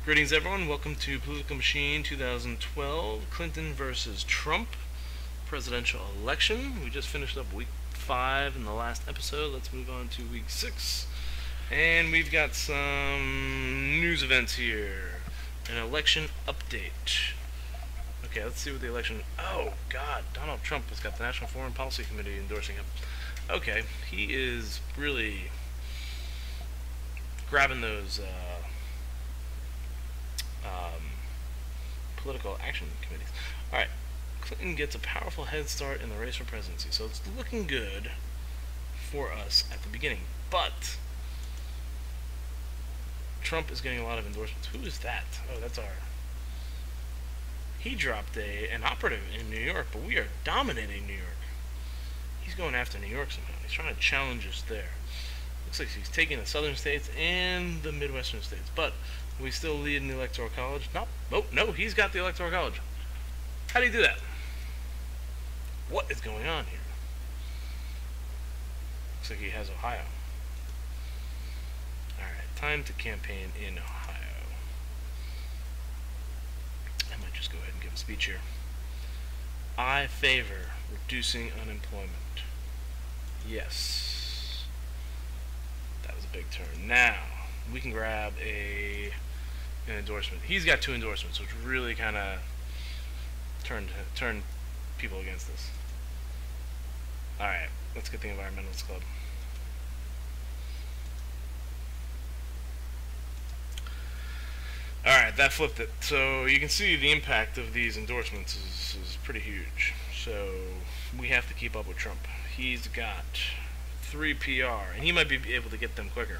Greetings, everyone. Welcome to Political Machine 2012, Clinton versus Trump presidential election. We just finished up week 5 in the last episode. Let's move on to week 6. And we've got some news events here. An election update. Okay, let's see what the election... Oh, God. Donald Trump has got the National Foreign Policy Committee endorsing him. Okay, he is really grabbing those political action committees. Alright, Clinton gets a powerful head start in the race for presidency, so it's looking good for us at the beginning. But Trump is getting a lot of endorsements. Who is that? Oh, that's our... He dropped an operative in New York, but we are dominating New York. He's going after New York somehow. He's trying to challenge us there. Looks like he's taking the southern states and the midwestern states, but we still lead in the Electoral College. No, he's got the Electoral College. How do you do that? What is going on here? Looks like he has Ohio. Alright, time to campaign in Ohio. I might just go ahead and give a speech here. I favor reducing unemployment. Yes. That was a big turn. Now, we can grab an endorsement. He's got 2 endorsements, which really kind of turned people against us. Alright, let's get the Environmentalist Club. Alright, that flipped it. So you can see the impact of these endorsements is pretty huge. So we have to keep up with Trump. He's got 3 PR, and he might be able to get them quicker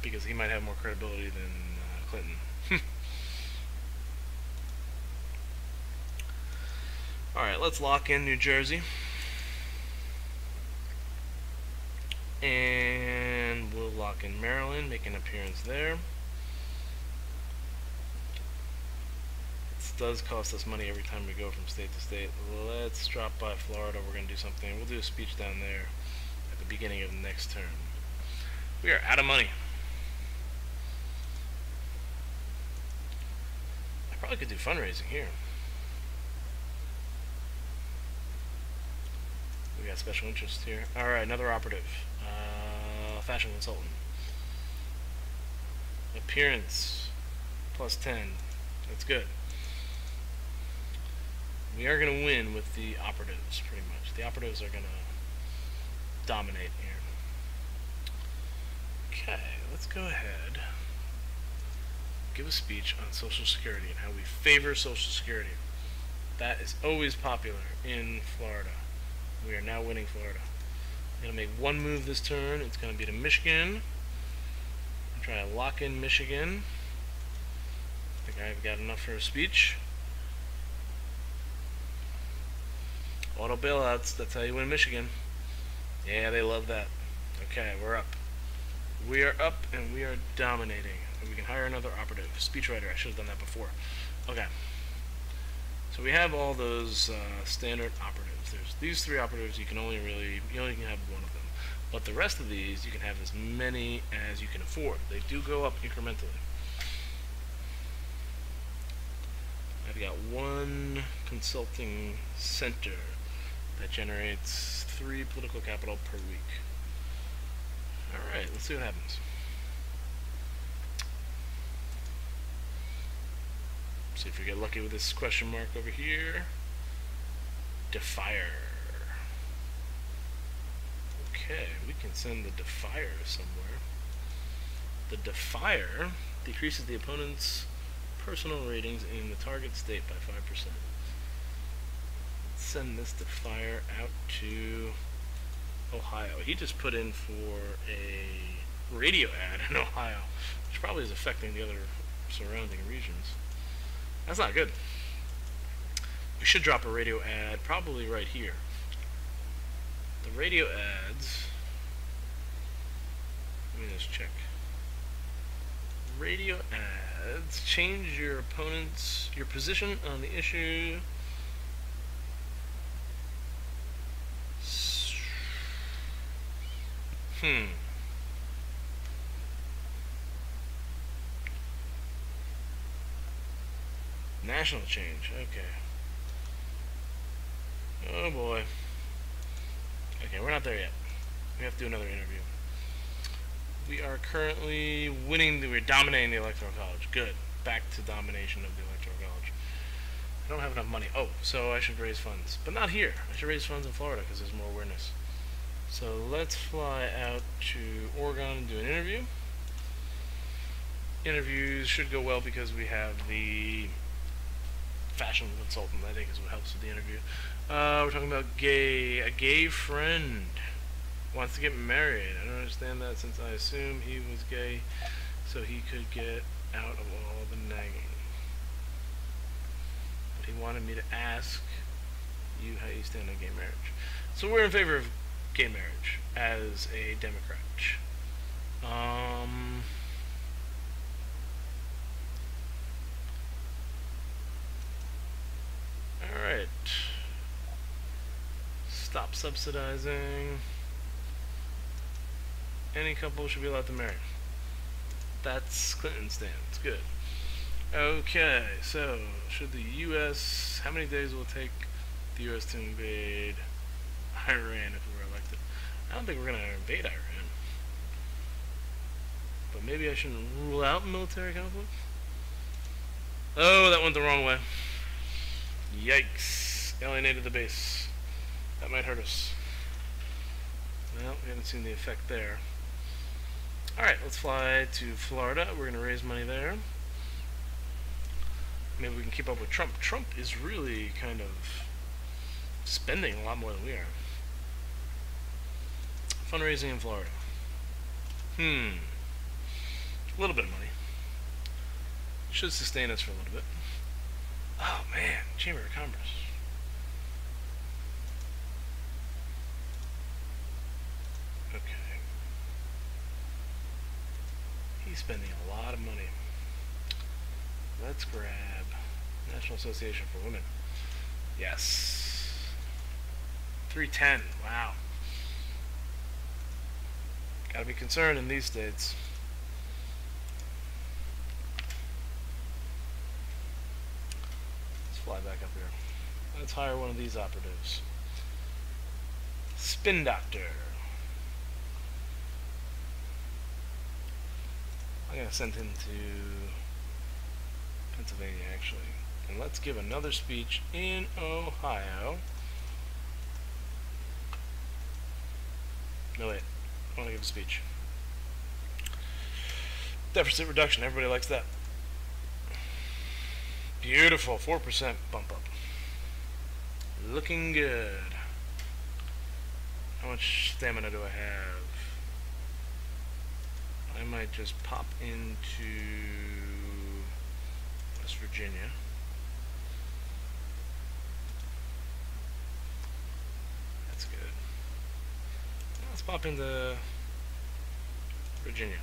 because he might have more credibility than Clinton. Alright, let's lock in New Jersey. And we'll lock in Maryland, make an appearance there. This does cost us money every time we go from state to state. Let's drop by Florida. We're going to do something. We'll do a speech down there at the beginning of the next term. We are out of money. I probably could do fundraising here. We got special interest here. Alright, another operative. Fashion consultant. Appearance. +10. That's good. We are going to win with the operatives, pretty much. The operatives are going to dominate here. Okay, let's go ahead. Give a speech on Social Security and how we favor Social Security. That is always popular in Florida. We are now winning Florida. I'm going to make one move this turn. It's going to be to Michigan. I'm trying to lock in Michigan. I think I've got enough for a speech. Auto bailouts, that's how you win Michigan. Yeah, they love that. Okay, we're up. We are up and we are dominating. And we can hire another operative. Speechwriter, I should have done that before. Okay. So we have all those standard operatives. There's these 3 operatives. You only can have one of them. But the rest of these, you can have as many as you can afford. They do go up incrementally. I've got 1 consulting center that generates 3 political capital per week. Alright, let's see what happens. See if we get lucky with this question mark over here. Defier. Okay, we can send the Defier somewhere. The Defier decreases the opponent's personal ratings in the target state by 5%. Let's send this Defier out to Ohio. He just put in for a radio ad in Ohio, which probably is affecting the other surrounding regions. That's not good. We should drop a radio ad probably right here. The radio ads, let me just check. Radio ads, change your position on the issue. National change. Okay. Oh boy. Okay, we're not there yet. We have to do another interview. We are currently winning. We're dominating the Electoral College. Good. Back to domination of the Electoral College. I don't have enough money. Oh, so I should raise funds. But not here. I should raise funds in Florida because there's more awareness. So let's fly out to Oregon and do an interview. Interviews should go well because we have the fashion consultant, I think, is what helps with the interview. We're talking about a gay friend wants to get married. I don't understand that since I assume he was gay, so he could get out of all the nagging. But he wanted me to ask you how you stand on gay marriage. So we're in favor of gay marriage as a Democrat. Alright. Stop subsidizing. Any couple should be allowed to marry. That's Clinton's stance. Good. Okay, so should the U.S. How many days will it take the U.S. to invade Iran if we were elected? I don't think we're going to invade Iran. But maybe I shouldn't rule out military conflict? Oh, that went the wrong way. Yikes. Alienated the base. That might hurt us. Well, we haven't seen the effect there. Alright, let's fly to Florida. We're going to raise money there. Maybe we can keep up with Trump. Trump is really kind of spending a lot more than we are. Fundraising in Florida. A little bit of money. Should sustain us for a little bit. Oh man, Chamber of Commerce. Okay. He's spending a lot of money. Let's grab National Association for Women. Yes. 310. Wow. Gotta be concerned in these states. Let's fly back up here. Let's hire one of these operatives. Spin Doctor. I'm gonna send him to Pennsylvania, actually. And let's give another speech in Ohio. No, wait. I want to give a speech. Deficit reduction. Everybody likes that. Beautiful. 4% bump up. Looking good. How much stamina do I have? I might just pop into West Virginia. That's good. Now let's pop into Virginia.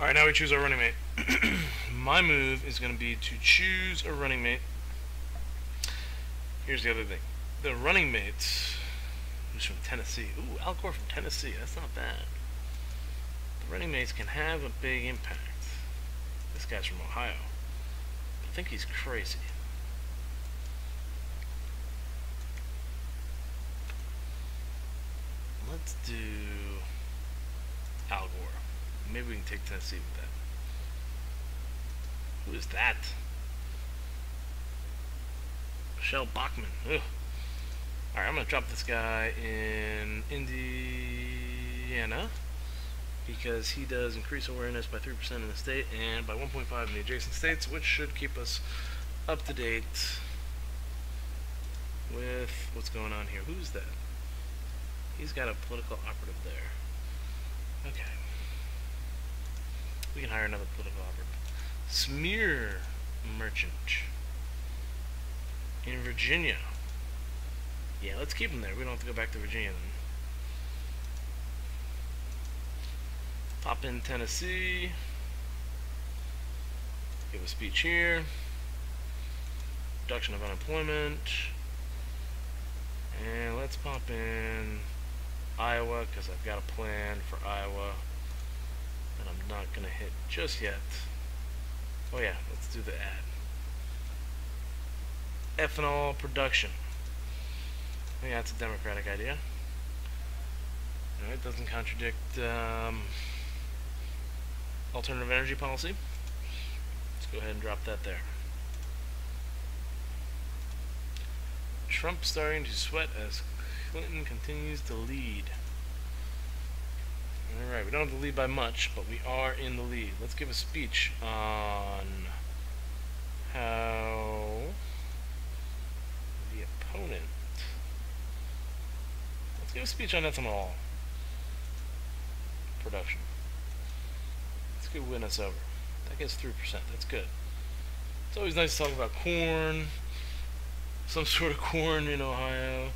Alright, now we choose our running mate. My move is going to be to choose a running mate. Here's the other thing. The running mates, who's from Tennessee. Ooh, Al Gore from Tennessee. That's not bad. The running mates can have a big impact. This guy's from Ohio. I think he's crazy. Let's do Al Gore. Maybe we can take Tennessee with that. Who is that? Michelle Bachmann. Ugh. Alright, I'm going to drop this guy in Indiana because he does increase awareness by 3% in the state and by 1.5 in the adjacent states, which should keep us up to date with what's going on here. Who's that? He's got a political operative there. Okay. We can hire another political operative. Smear merchant in Virginia. Yeah, let's keep him there. We don't have to go back to Virginia then. Pop in Tennessee. Give a speech here. Reduction of unemployment. And let's pop in Iowa, because I've got a plan for Iowa that I'm not going to hit just yet. Oh yeah, let's do the ad. Ethanol production. I think that's a Democratic idea. It doesn't contradict alternative energy policy. Let's go ahead and drop that there. Trump starting to sweat as Clinton continues to lead. Alright, we don't have to lead by much, but we are in the lead. Let's give a speech on how the opponent... Let's give a speech on ethanol production. This could win us over. That gets 3%. That's good. It's always nice to talk about corn. Some sort of corn in Ohio.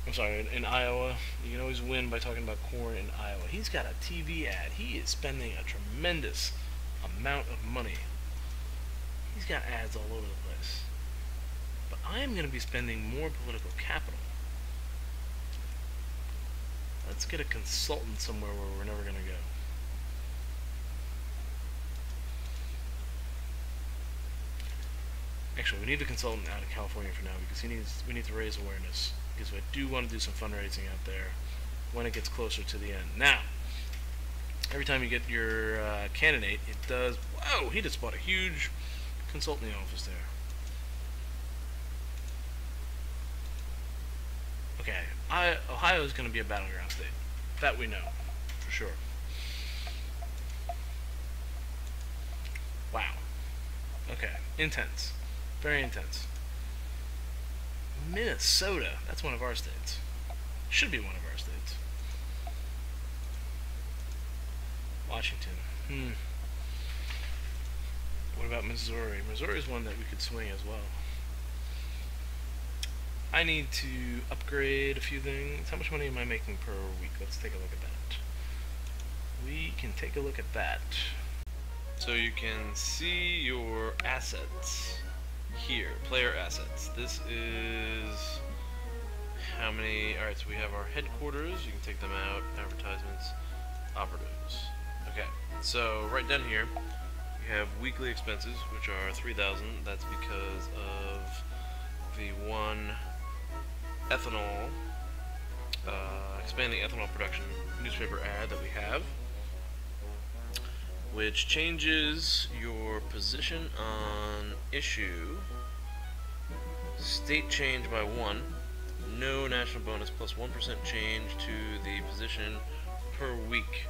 I'm sorry, in Iowa. You can always win by talking about corn in Iowa. He's got a TV ad. He is spending a tremendous amount of money. He's got ads all over the place. But I am going to be spending more political capital. Let's get a consultant somewhere where we're never going to go. Actually, we need a consultant out of California for now because we need to raise awareness. Because I do want to do some fundraising out there when it gets closer to the end. Now, every time you get your candidate, it does... Whoa! He just bought a huge consulting office there. Okay, Ohio is going to be a battleground state. That we know, for sure. Wow. Okay, intense. Very intense. Minnesota, that's one of our states. Should be one of our states. Washington. What about Missouri? Missouri is one that we could swing as well. I need to upgrade a few things. How much money am I making per week? Let's take a look at that. We can take a look at that. So you can see your assets here, player assets. This is how many. Alright, so we have our headquarters. You can take them out. Advertisements, operatives. Okay, so right down here we have weekly expenses, which are 3,000. That's because of the one ethanol, expanding ethanol production newspaper ad that we have, which changes your position on issue, state change by 1, no national bonus, plus 1% change to the position per week.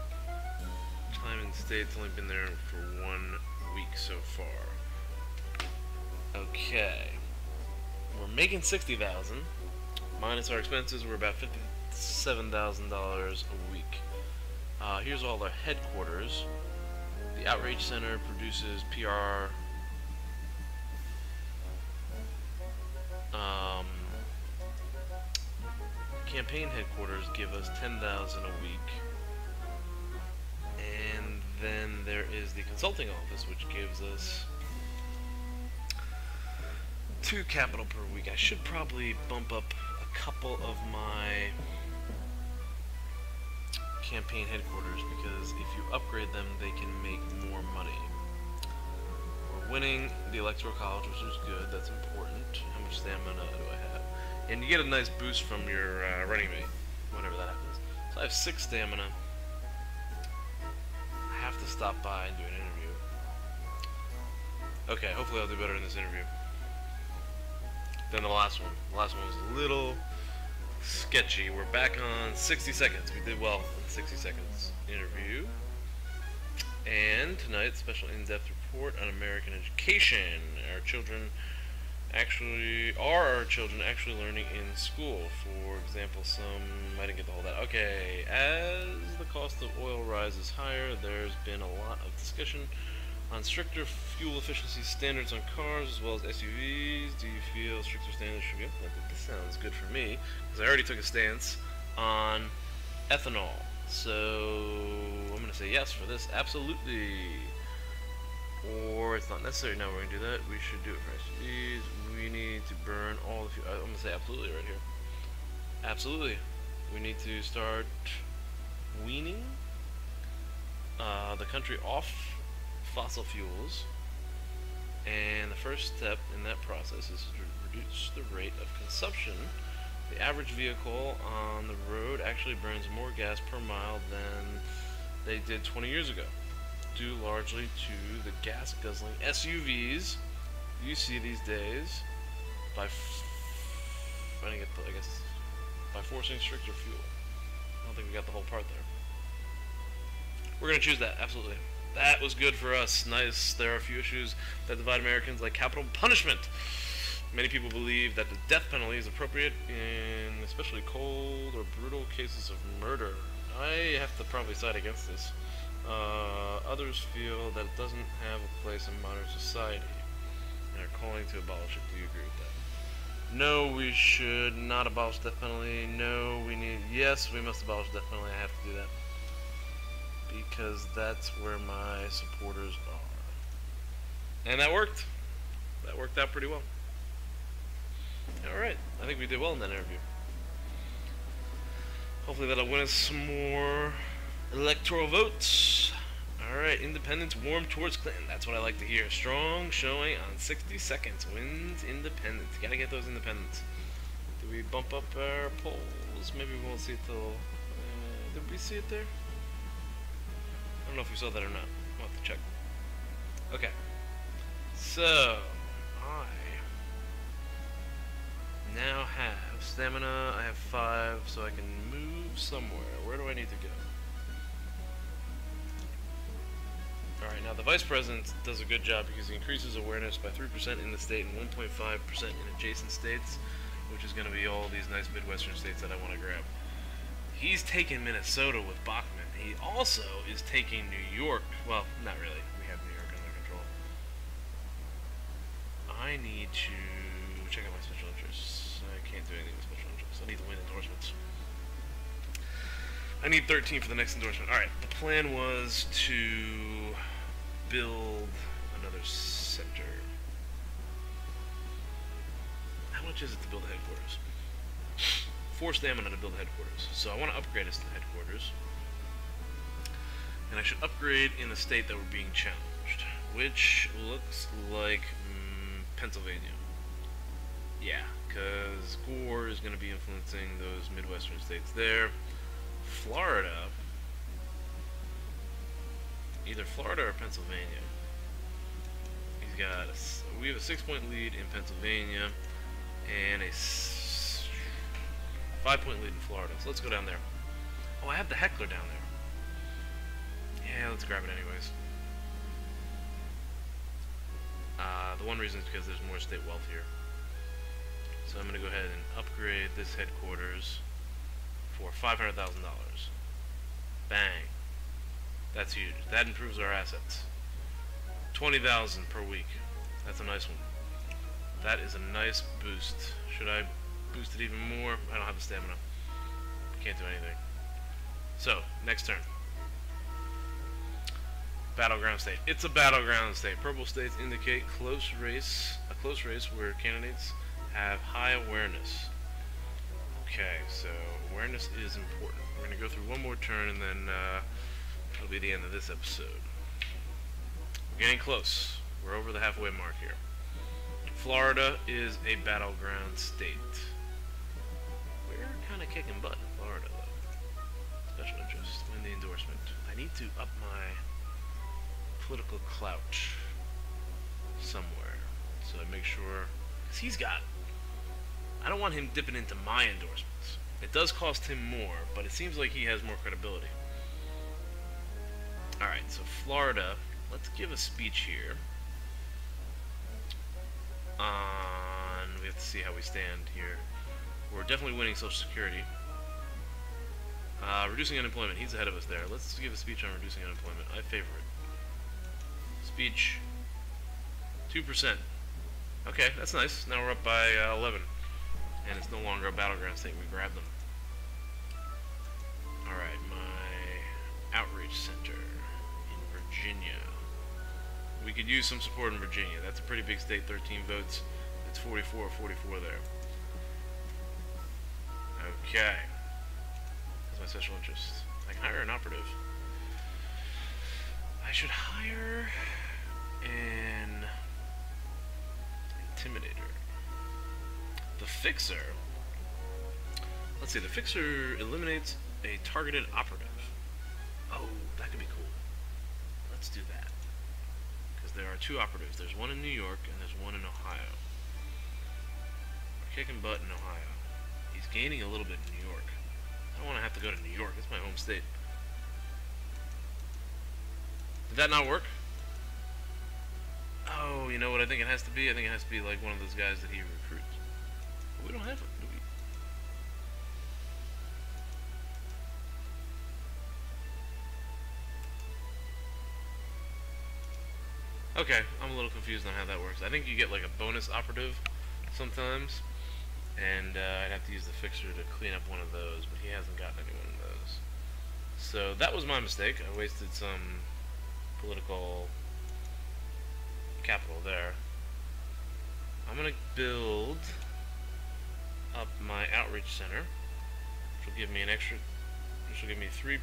Time in state's only been there for 1 week so far. Okay, we're making 60,000. Minus our expenses, we're about $57,000 a week. Here's all our headquarters. The Outreach Center produces PR. Campaign headquarters give us $10,000 a week. And then there is the consulting office, which gives us 2 capital per week. I should probably bump up a couple of my campaign headquarters because if you upgrade them, they can make more money. We're winning the Electoral College, which is good. That's important. How much stamina do I have? And you get a nice boost from your running mate whenever that happens. So I have 6 stamina. I have to stop by and do an interview. Okay, hopefully I'll do better in this interview than the last one. The last one was a little sketchy. We're back on 60 seconds. We did well in 60 seconds interview. And tonight, special in-depth report on American education. Our children are our children actually learning in school? For example, I didn't get the whole that. Okay, as the cost of oil rises higher, there's been a lot of discussion on stricter fuel efficiency standards on cars as well as SUVs. Do you feel stricter standards should be implemented? This sounds good for me, because I already took a stance on ethanol. So I'm going to say yes for this, absolutely. Or it's not necessary. Now we're going to do that. We should do it for SUVs. We need to burn all the fuel. I'm going to say absolutely right here. Absolutely. We need to start weaning the country off fossil fuels And the first step in that process is to reduce the rate of consumption. The average vehicle on the road actually burns more gas per mile than they did 20 years ago, due largely to the gas guzzling SUVs you see these days by by forcing stricter fuel. I don't think we got the whole part there. We're going to choose that, absolutely. That was good for us. Nice. There are a few issues that divide Americans, like capital punishment. Many people believe that the death penalty is appropriate in especially cold or brutal cases of murder. I have to probably side against this. Others feel that it doesn't have a place in modern society and are calling to abolish it. Do you agree with that? No, we should not abolish the death penalty. No, yes, we must abolish the death penalty. I have to do that. Because that's where my supporters are. And that worked. That worked out pretty well. Alright, I think we did well in that interview. Hopefully that'll win us some more electoral votes. Alright, independents warm towards Clinton. That's what I like to hear. Strong showing on 60 seconds. Wins independents. Gotta get those independents. Do we bump up our polls? Maybe we won't see it till... did we see it there? I don't know if we saw that or not. We'll have to check. Okay. So, I now have stamina. I have 5, so I can move somewhere. Where do I need to go? Alright, now the Vice President does a good job because he increases awareness by 3% in the state and 1.5% in adjacent states, which is going to be all these nice Midwestern states that I want to grab. He's taking Minnesota with Bachmann. He also is taking New York. Well, not really. We have New York under control. I need to check out my special interests. I can't do anything with special interests. I need to win endorsements. I need 13 for the next endorsement. Alright, the plan was to build another center. How much is it to build a headquarters? 4 stamina to build headquarters. So I want to upgrade us to headquarters. And I should upgrade in the state that we're being challenged, which looks like Pennsylvania. Yeah, because Gore is going to be influencing those Midwestern states there. Florida, either Florida or Pennsylvania. We have a 6-point lead in Pennsylvania and a 5-point lead in Florida. So let's go down there. Oh, I have the heckler down there. Yeah, let's grab it anyways. The one reason is because there's more state wealth here. So I'm going to go ahead and upgrade this headquarters for $500,000. Bang. That's huge. That improves our assets. 20,000 per week. That's a nice one. That is a nice boost. Should I boost it even more? I don't have the stamina. Can't do anything. So, next turn. Battleground state. It's a battleground state. Purple states indicate a close race where candidates have high awareness. Okay, so awareness is important. We're going to go through one more turn and then that'll be the end of this episode. We're getting close. We're over the halfway mark here. Florida is a battleground state. We're kind of kicking butt in Florida, though. Special interest. Win the endorsement. I need to up my political clout somewhere. So I make sure... Because he's got... I don't want him dipping into my endorsements. It does cost him more, but it seems like he has more credibility. Alright, so Florida... Let's give a speech here. We have to see how we stand here. We're definitely winning Social Security. Reducing unemployment. He's ahead of us there. Let's give a speech on reducing unemployment. I favor it. Speech. 2%. Okay, that's nice. Now we're up by 11. And it's no longer a battleground state. We grabbed them. Alright, my outreach center in Virginia. We could use some support in Virginia. That's a pretty big state, 13 votes. It's 44 there. Okay. That's my special interest. I can hire an operative. I should hire an Intimidator. The Fixer. Let's see, the Fixer eliminates a targeted operative. Oh, that could be cool. Let's do that. Because there are two operatives. There's one in New York and there's one in Ohio. We're kicking butt in Ohio. He's gaining a little bit in New York. I don't want to have to go to New York. It's my home state. Did that not work? Oh, you know what I think it has to be? I think it has to be like one of those guys that he recruits. But we don't have him, do we? Okay, I'm a little confused on how that works. I think you get like a bonus operative sometimes, and I'd have to use the Fixer to clean up one of those, but he hasn't gotten any one of those. So that was my mistake. I wasted some political capital there. I'm gonna build up my outreach center, which will give me an extra, which will give me 3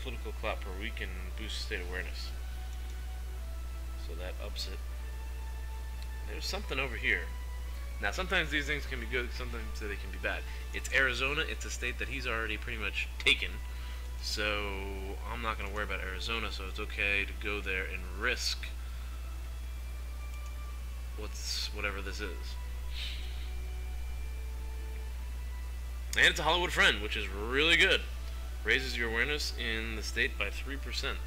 political clout per week and boost state awareness. So that ups it. There's something over here. Now sometimes these things can be good, sometimes they can be bad. It's Arizona, it's a state that he's already pretty much taken. So I'm not going to worry about Arizona, so it's okay to go there and risk whatever this is. And it's a Hollywood friend, which is really good. Raises your awareness in the state by 3%.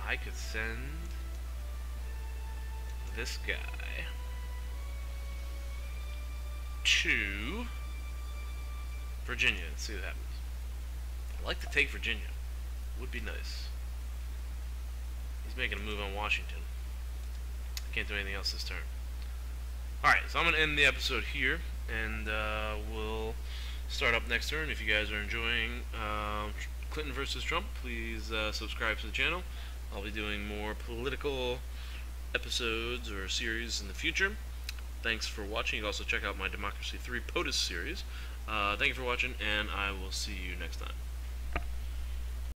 I could send this guy to Virginia and see what happens. I'd like to take Virginia. Would be nice. He's making a move on Washington. I can't do anything else this turn. Alright, so I'm going to end the episode here, and we'll start up next turn. If you guys are enjoying Clinton versus Trump, please subscribe to the channel. I'll be doing more political episodes or series in the future. Thanks for watching. You can also check out my Democracy 3 POTUS series. Thank you for watching, and I will see you next time.